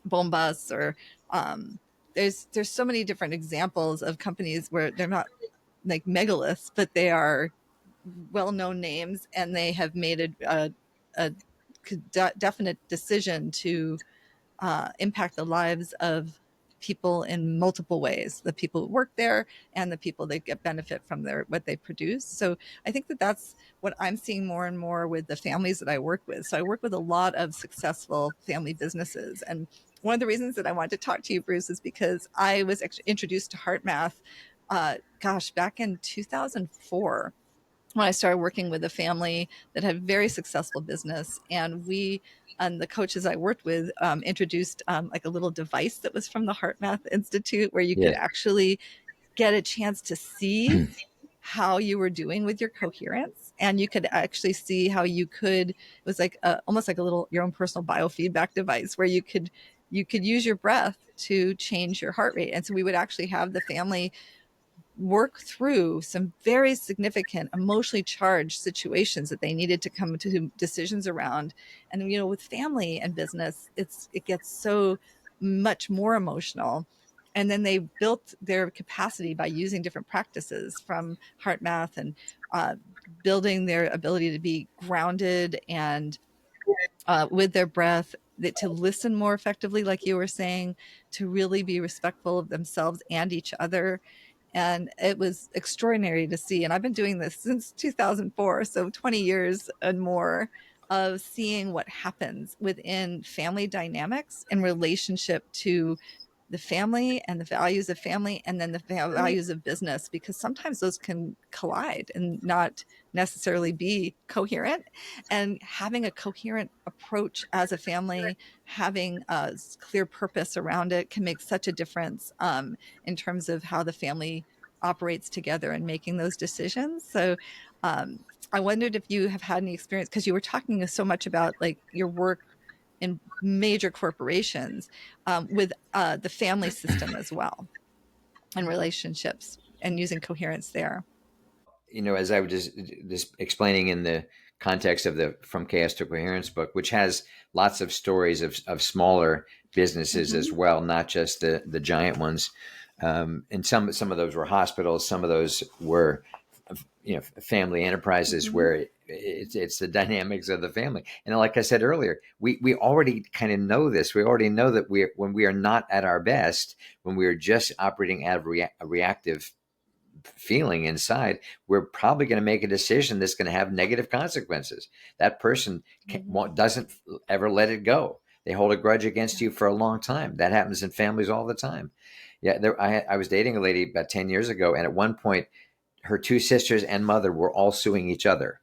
Bombas, or um, there's so many different examples of companies where they're not like megaliths, but they are well-known names, and they have made a definite decision to impact the lives of people in multiple ways, the people who work there and the people that get benefit from what they produce. So I think that that's what I'm seeing more and more with the families that I work with. So I work with a lot of successful family businesses, and one of the reasons that I wanted to talk to you, Bruce, is because I was actually introduced to HeartMath, back in 2004, when I started working with a family that had a very successful business, and we and the coaches I worked with introduced like a little device that was from the HeartMath Institute, where you could Yes. actually get a chance to see how you were doing with your coherence, and you could actually see how you could, it was like almost like a little your own personal biofeedback device, where you could use your breath to change your heart rate. And so we would actually have the family work through some very significant emotionally charged situations that they needed to come to decisions around. And with family and business, it gets so much more emotional. And then they built their capacity by using different practices from heart math, and uh, building their ability to be grounded and with their breath, that to listen more effectively, like you were saying, to really be respectful of themselves and each other. And it was extraordinary to see. And I've been doing this since 2004, so 20 years and more of seeing what happens within family dynamics in relationship to the family and the values of family, and then the values of business, because sometimes those can collide and not necessarily be coherent. And having a coherent approach as a family, having a clear purpose around it, can make such a difference in terms of how the family operates together and making those decisions. So I wondered if you have had any experience, because you were talking so much about like your work in major corporations, with the family system as well, and relationships, and using coherence there. As I was just explaining in the context of the From Chaos to Coherence book, which has lots of stories of smaller businesses as Mm-hmm. well, not just the giant ones. And some of those were hospitals, some of those were family enterprises Mm-hmm. where it's the dynamics of the family. And like I said earlier, we already kind of know this. We already know that when we are not at our best, when we are just operating out of a reactive feeling inside, we're probably going to make a decision that's going to have negative consequences. That person Mm-hmm. doesn't ever let it go. They hold a grudge against Yeah. you for a long time. That happens in families all the time. Yeah, I was dating a lady about 10 years ago, and at one point, her two sisters and mother were all suing each other.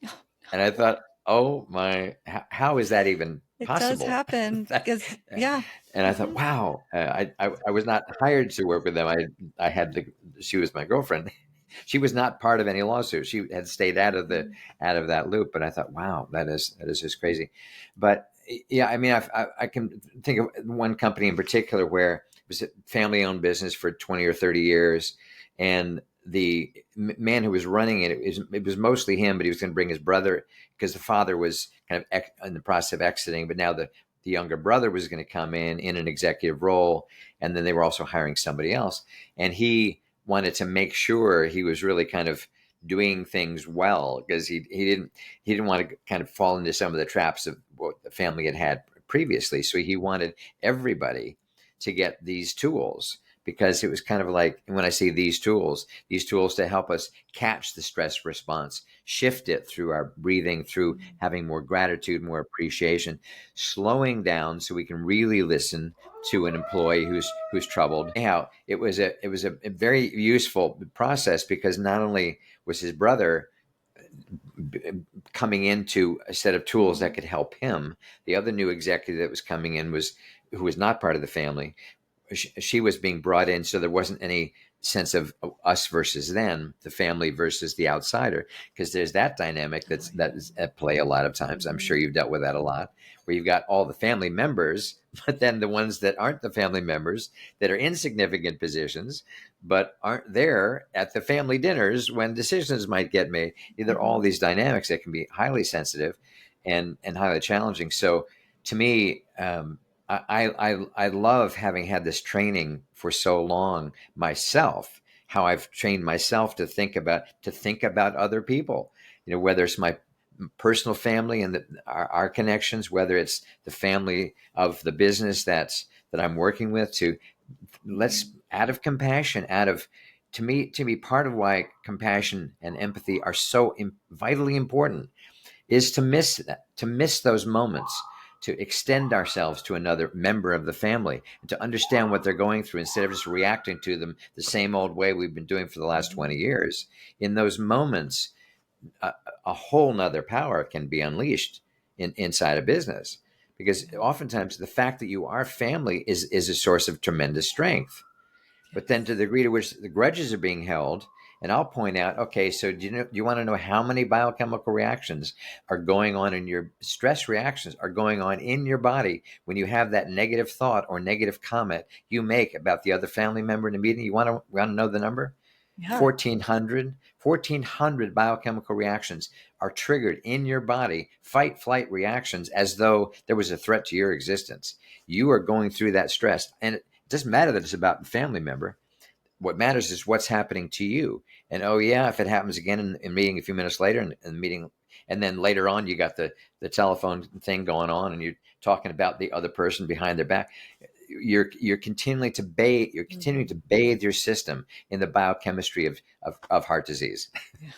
Oh, And I thought, oh my, how is that even it does possible? happen That, because, yeah. and I thought, Mm-hmm. wow, I was not hired to work with them. I had she was my girlfriend. She was not part of any lawsuit. She had stayed out of that loop. But I thought, wow, that is just crazy. But yeah, I mean, I can think of one company in particular where it was a family owned business for 20 or 30 years, and the man who was running it was mostly him, but he was going to bring his brother because the father was kind of in the process of exiting, but now the younger brother was going to come in an executive role, and then they were also hiring somebody else, and he wanted to make sure he was really kind of doing things well because he didn't want to kind of fall into some of the traps of what the family had previously. So he wanted everybody to get these tools because it was kind of like, when I say these tools to help us catch the stress response, shift it through our breathing, through having more gratitude, more appreciation, slowing down so we can really listen to an employee who's troubled. Anyhow, it was a very useful process because not only was his brother coming into a set of tools that Mm-hmm. could help him, the other new executive that was coming in was who was not part of the family. She was being brought in, so there wasn't any sense of us versus them, the family versus the outsider, because there's that dynamic Oh, that yeah. is at play a lot of times. I'm Mm-hmm. sure you've dealt with that a lot, where you've got all the family members, but then the ones that aren't the family members that are in significant positions, but aren't there at the family dinners when decisions might get made. There are all Mm-hmm. these dynamics that can be highly sensitive and highly challenging. So to me, I love having had this training for so long myself. How I've trained myself to think about other people. Whether it's my personal family and our connections, whether it's the family of the business that I'm working with. To let's out of compassion, out of to me, part of why compassion and empathy are so vitally important is to miss those moments, to extend ourselves to another member of the family and to understand what they're going through instead of just reacting to them the same old way we've been doing for the last Mm-hmm. 20 years. In those moments, a, a whole nother power can be unleashed inside a business, because Yeah. oftentimes the fact that you are family is a source of tremendous strength. But then to Yes. the degree to which the grudges are being held, and I'll point out, okay, so do you want to know how many biochemical reactions are going on in your stress reactions are going on in your body when you have that negative thought or negative comment you make about the other family member in a meeting? You want to know the number? Yeah. 1,400 biochemical reactions are triggered in your body, fight flight reactions, as though there was a threat to your existence. You are going through that stress, and it doesn't matter that it's about a family member. What matters is what's happening to you. And oh yeah, if it happens again in meeting a few minutes later, in meeting, and then later on you got the telephone thing going on, and you're talking about the other person behind their back. You're continuing to Mhm. bathe your system in the biochemistry of heart disease Yeah.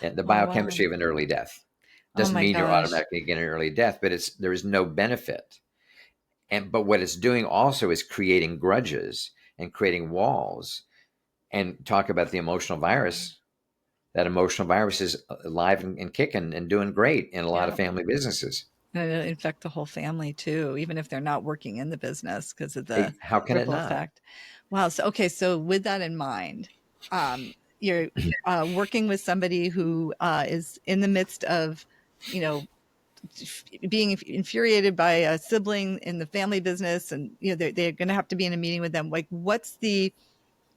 and the Oh, wow. biochemistry of an early death. Oh Doesn't my mean you're gosh. automatically getting an early death, but there is no benefit. But what it's doing also is creating grudges and creating walls. And talk about the emotional virus. That emotional virus is alive and kicking and doing great in a lot of Yeah. family businesses. And it'll infect the whole family too, even if they're not working in the business because of the How can it ripple not? effect. Wow. So, okay. So, with that in mind, you're working with somebody who is in the midst of, you know, being infuriated by a sibling in the family business, and they're going to have to be in a meeting with them. Like, what's the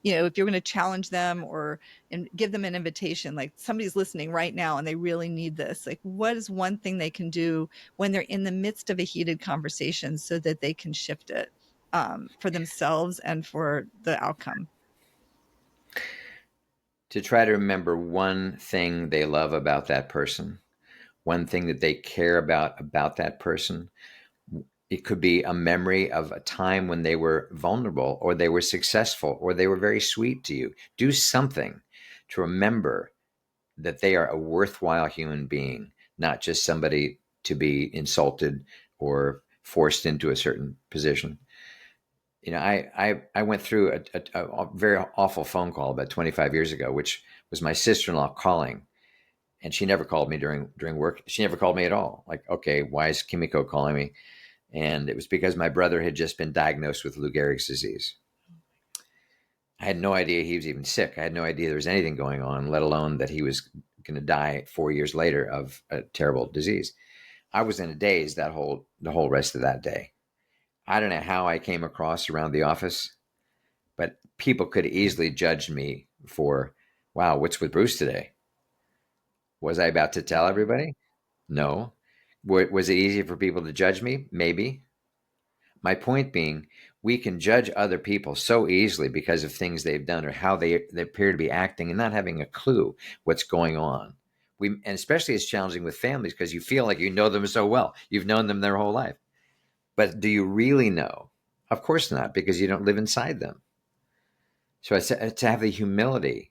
if you're going to challenge them or and give them an invitation, like somebody's listening right now and they really need this, like what is one thing they can do when they're in the midst of a heated conversation so that they can shift it for themselves and for the outcome? To try to remember one thing they love about that person, one thing that they care about that person. It could be a memory of a time when they were vulnerable or they were successful or they were very sweet to you. Do something to remember that they are a worthwhile human being, not just somebody to be insulted or forced into a certain position. I went through a very awful phone call about 25 years ago, which was my sister-in-law calling, and she never called me during work. She never called me at all. Like, okay, why is Kimiko calling me? And it was because my brother had just been diagnosed with Lou Gehrig's disease. I had no idea he was even sick. I had no idea there was anything going on, let alone that he was going to die 4 years later of a terrible disease. I was in a daze the whole rest of that day. I don't know how I came across around the office, but people could easily judge me for, wow, what's with Bruce today? Was I about to tell everybody? No. Was it easy for people to judge me? Maybe. My point being, we can judge other people so easily because of things they've done or how they appear to be acting and not having a clue what's going on. And especially it's challenging with families because you feel like you know them so well. You've known them their whole life. But do you really know? Of course not, because you don't live inside them. So it's to have the humility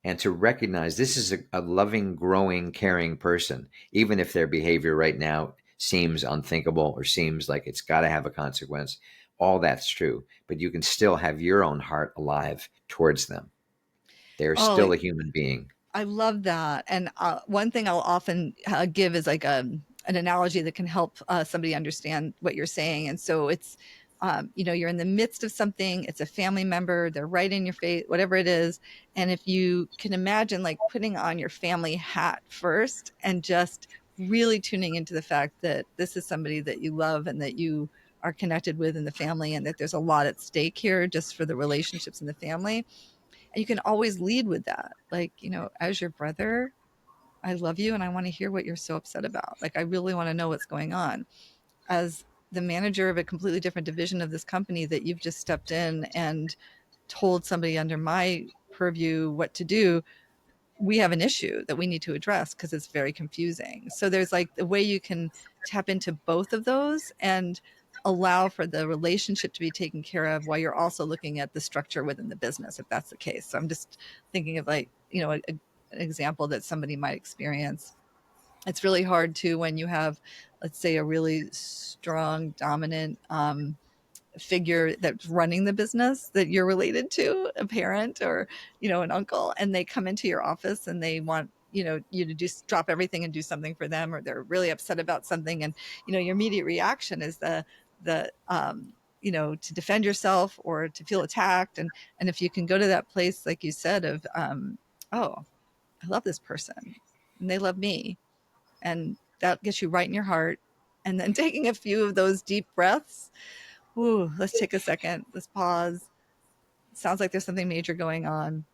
and to recognize this is a loving, growing, caring person, even if their behavior right now seems unthinkable or seems like it's got to have a consequence. All that's true, but you can still have your own heart alive towards them. They're Oh, still a human being. I love that. And one thing I'll often give is like an analogy that can help somebody understand what you're saying. And so it's, you're in the midst of something, it's a family member, they're right in your face, whatever it is. And if you can imagine like putting on your family hat first and just really tuning into the fact that this is somebody that you love and that you are connected with in the family, and that there's a lot at stake here just for the relationships in the family, and you can always lead with that. Like, as your brother, I love you and I want to hear what you're so upset about. Like, I really want to know what's going on. As the manager of a completely different division of this company that you've just stepped in and told somebody under my purview what to do, we have an issue that we need to address because it's very confusing. So there's like the way you can tap into both of those and allow for the relationship to be taken care of while you're also looking at the structure within the business, if that's the case. So I'm just thinking of like, an example that somebody might experience. It's really hard to when you have, let's say, a really strong, dominant figure that's running the business that you're related to, a parent or an uncle, and they come into your office and they want you to drop everything and do something for them, or they're really upset about something, and your immediate reaction is the to defend yourself or to feel attacked. And if you can go to that place, like you said, of oh, I love this person and they love me, and that gets you right in your heart. And then taking a few of those deep breaths. Ooh, let's take a second. Let's pause. It sounds like there's something major going on.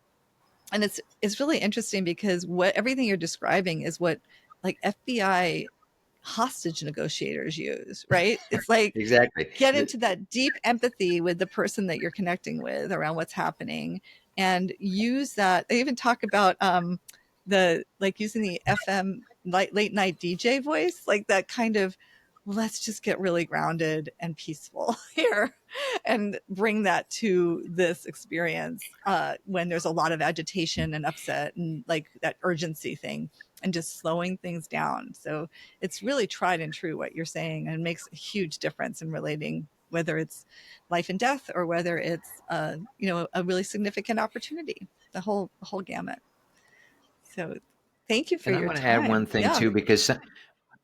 And it's really interesting because what everything you're describing is what, like, FBI hostage negotiators use, right? It's like, Exactly. get into that deep empathy with the person that you're connecting with around what's happening, and use that. They even talk about the, like, using the FM late night DJ voice, like that kind of, well, let's just get really grounded and peaceful here and bring that to this experience when there's a lot of agitation and upset and like that urgency thing, and just slowing things down. So it's really tried and true what you're saying, and makes a huge difference in relating, whether it's life and death or whether it's a really significant opportunity, the whole gamut. So thank you for And I your want to add one time. thing Yeah. too, because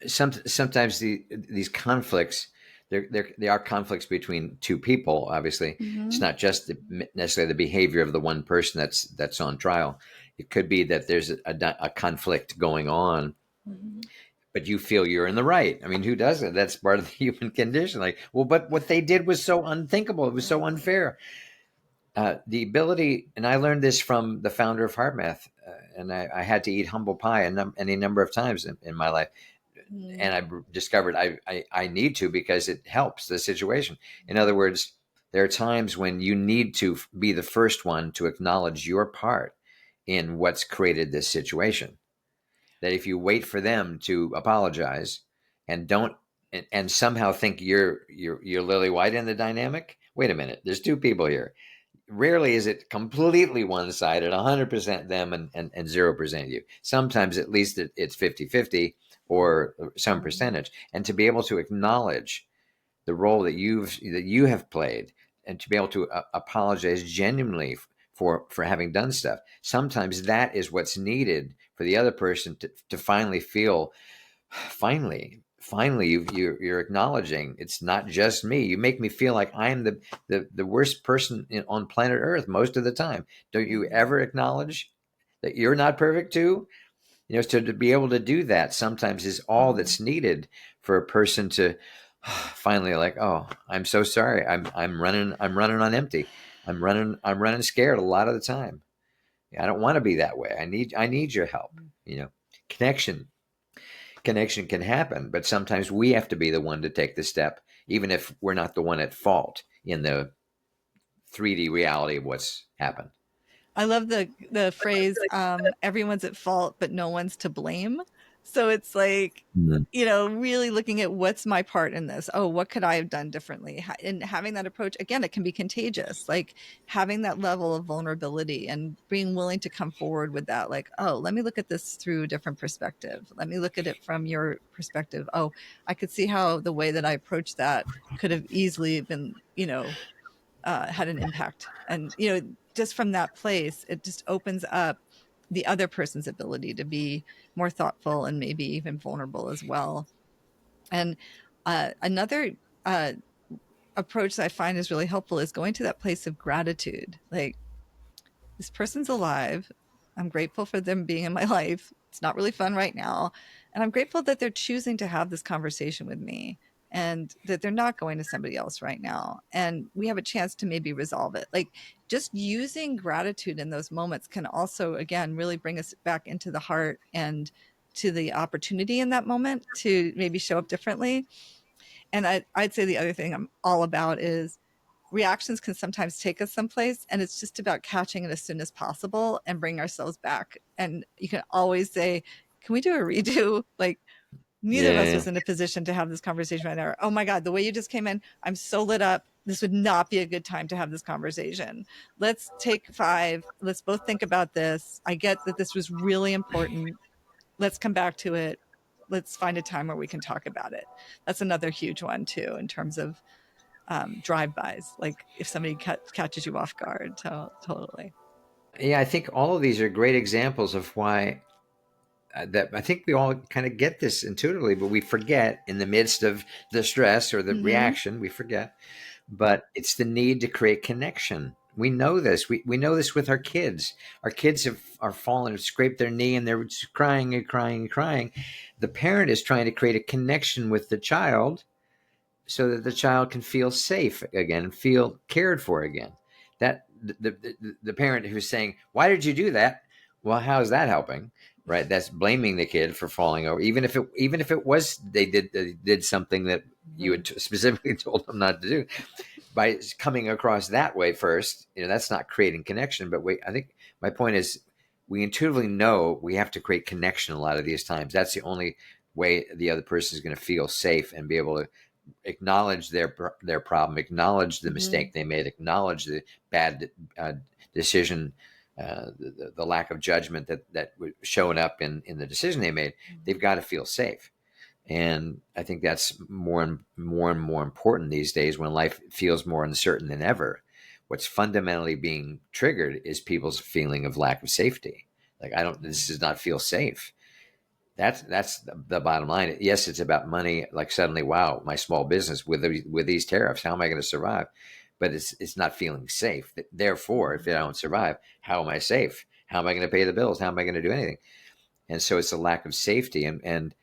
sometimes these conflicts, there are conflicts between two people. Obviously, it's Mm-hmm. not just necessarily the behavior of the one person that's on trial. It could be that there's a conflict going on, Mm-hmm. but you feel you're in the right. I mean, who doesn't? That's part of the human condition. Like, well, but what they did was so unthinkable. It was so unfair. The ability, and I learned this from the founder of HeartMath, and I had to eat humble pie any number of times in my life, Mm-hmm. and I discovered I need to, because it helps the situation. In other words, there are times when you need to be the first one to acknowledge your part in what's created this situation. That if you wait for them to apologize and don't and somehow think you're Lily White in the dynamic, wait a minute, there's two people here. Rarely is it completely one-sided, 100% them and 0% you. Sometimes at least it's 50-50 or some percentage. And to be able to acknowledge the role that you have played, and to be able to apologize genuinely for having done stuff, sometimes that is what's needed for the other person to finally feel, finally you're acknowledging it's not just me. You make me feel like I'm the worst person on planet Earth most of the time. Don't you Mm-hmm. ever acknowledge that you're not perfect too? So to be able to do that sometimes is all Mm-hmm. that's needed for a person to finally, like, oh, I'm so sorry. I'm running on empty. I'm running scared a lot of the time. I don't want to be that way. I need your help. Connection connection can happen, but sometimes we have to be the one to take the step, even if we're not the one at fault in the 3D reality of what's happened. I love the phrase, everyone's at fault, but no one's to blame. So it's like, Mhm. really looking at what's my part in this. Oh, what could I have done differently? And having that approach, again, it can be contagious, like having that level of vulnerability and being willing to come forward with that. Like, oh, let me look at this through a different perspective. Let me look at it from your perspective. Oh, I could see how the way that I approached that could have easily been, had an impact. And, just from that place, it just opens up the other person's ability to be more thoughtful and maybe even vulnerable as well. And another uh, approach that I find is really helpful is going to that place of gratitude. Like, this person's alive. I'm grateful for them being in my life. It's not really fun right now. And I'm grateful that they're choosing to have this conversation with me, and that they're not going to somebody else right now. And we have a chance to maybe resolve it. Like, just using gratitude in those moments can also, again, really bring us back into the heart and to the opportunity in that moment to maybe show up differently. And I'd say the other thing I'm all about is reactions can sometimes take us someplace, and it's just about catching it as soon as possible and bring ourselves back. And you can always say, can we do a redo? Like, neither of us Yeah. was in a position to have this conversation right now. Oh my God, the way you just came in, I'm so lit up. This would not be a good time to have this conversation. Let's take 5. Let's both think about this. I get that this was really important. Let's come back to it. Let's find a time where we can talk about it. That's another huge one too, in terms of drive-bys, like if somebody catches you off guard. So totally. Yeah, I think all of these are great examples of why that I think we all kind of get this intuitively, but we forget in the midst of the stress or the Mm-hmm. reaction, we forget. But it's the need to create connection. We know this. We know this with our kids. Our kids are fallen, scraped their knee, and they're just crying and crying and crying. The parent is trying to create a connection with the child so that the child can feel safe again and feel cared for again. That the parent who's saying, "Why did you do that?" Well, how is that helping? Right? That's blaming the kid for falling over, even if it was they did something that you Mm-hmm. had specifically told them not to do. By coming across that way first, that's not creating connection. But I think my point is, we intuitively know we have to create connection a lot of these times. That's the only way the other person is going to feel safe and be able to acknowledge their problem, acknowledge the Mm-hmm. mistake they made, acknowledge the bad decision, the lack of judgment that was showing up in the decision they made. They've got to feel safe, and I think that's more and more important these days when life feels more uncertain than ever. What's fundamentally being triggered is people's feeling of lack of safety. Like, I don't. This does not feel safe. That's the bottom line. Yes, it's about money. Like, suddenly, wow, my small business with these tariffs, how am I going to survive? But it's not feeling safe. Therefore, if I don't survive, how am I safe? How am I going to pay the bills? How am I going to do anything? And so it's a lack of safety, and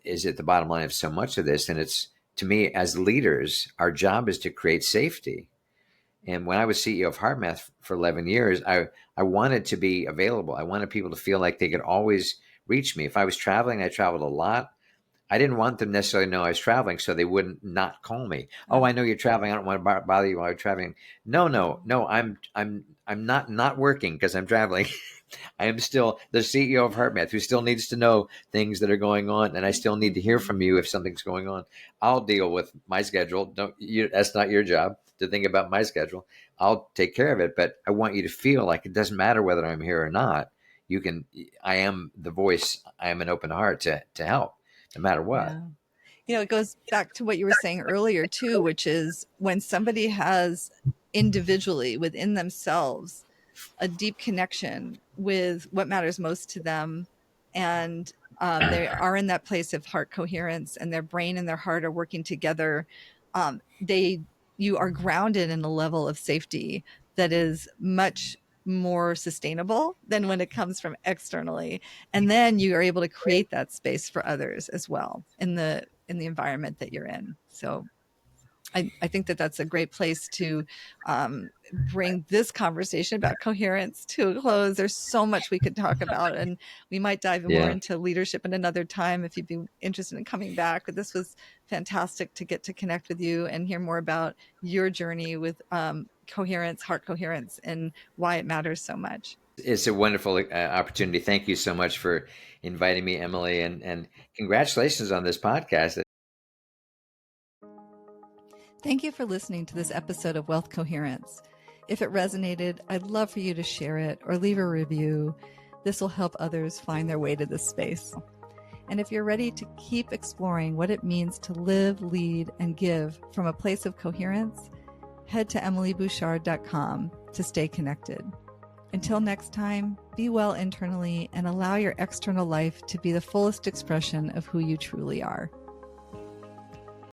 is at the bottom line of so much of this. And it's, to me, as leaders, our job is to create safety. And when I was CEO of HeartMath for 11 years, I wanted to be available. I wanted people to feel like they could always reach me. If I was traveling, I traveled a lot. I didn't want them necessarily to know I was traveling, so they wouldn't not call me. Oh, Yeah. I know you're traveling. I don't want to bother you while you're traveling. No, no, no. I'm not working because I'm traveling. I am still the CEO of HeartMath, who still needs to know things that are going on, and I still need to hear Mm-hmm. from you if something's going on. I'll deal with my schedule. Don't you? That's not your job to think about my schedule. I'll take care of it, but I want you to feel like it doesn't matter whether I'm here or not. You can. I am the voice. I am an open heart to help, no matter what. Yeah. It goes back to what you were saying earlier too, which is when somebody has individually within themselves a deep connection with what matters most to them, and they are in that place of heart coherence, and their brain and their heart are working together. They You are grounded in a level of safety that is much more sustainable than when it comes from externally, and then you are able to create that space for others as well in the environment that you're in. So I think that that's a great place to bring this conversation about coherence to a close. There's so much we could talk about, and we might dive more Yeah. into leadership in another time if you'd be interested in coming back. But this was fantastic to get to connect with you and hear more about your journey with coherence, heart coherence, and why it matters so much. It's a wonderful opportunity. Thank you so much for inviting me, Emily, and congratulations on this podcast. Thank you for listening to this episode of Wealth Coherence. If it resonated, I'd love for you to share it or leave a review. This will help others find their way to this space. And if you're ready to keep exploring what it means to live, lead, and give from a place of coherence, head to emilybouchard.com to stay connected. Until next time, be well internally and allow your external life to be the fullest expression of who you truly are.